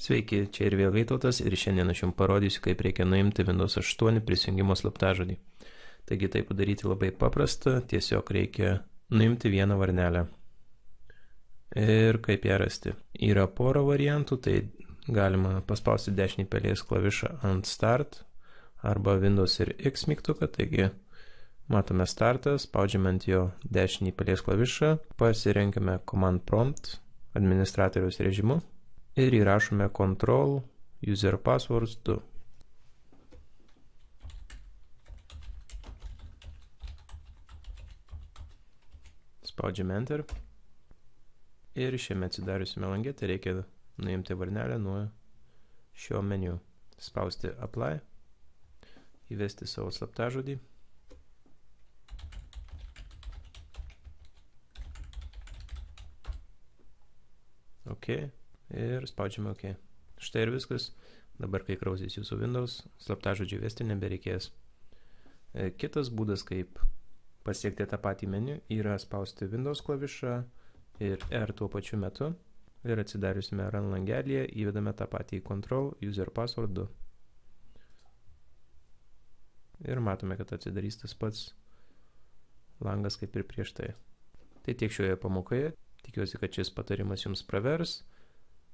Sveiki, čia ir vėl Vytautas ir šiandien aš jums parodysiu, kaip reikia nuimti Windows 8 prisijungimo slaptažodį. Taigi tai padaryti labai paprasta, tiesiog reikia nuimti vieną varnelę. Ir kaip ją rasti. Yra pora variantų, tai galima paspausti dešinį pelės klavišą ant Start arba Windows ir X mygtuką, taigi matome startą, spaudžiame ant jo dešinį pelės klavišą, pasirenkame Command Prompt administratoriaus režimu ir įrašome Control User Passwords 2. Spaudžiame Enter. Ir šiame atsidariusiame lange tai reikia nuimti varnelę nuo šio meniu. Spausti Apply. Įvesti savo slaptažodį. OK. Ir spaudžiame OK. Štai ir viskas. Dabar, kai krausys jūsų Windows, slaptažodžių įvesti nebereikės. Kitas būdas, kaip pasiekti tą patį meniu, yra spausti Windows klavišą ir R tuo pačiu metu. Ir atsidariusime Run langelėje įvedame tą patį Control User Password 2. Ir matome, kad atsidarys tas pats langas kaip ir prieš tai. Tai tiek šioje pamokoje. Tikiuosi, kad šis patarimas jums pravers.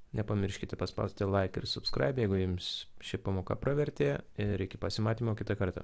Nepamirškite paspausti like ir subscribe, jeigu jums ši pamoka pravertė, ir iki pasimatymo kitą kartą.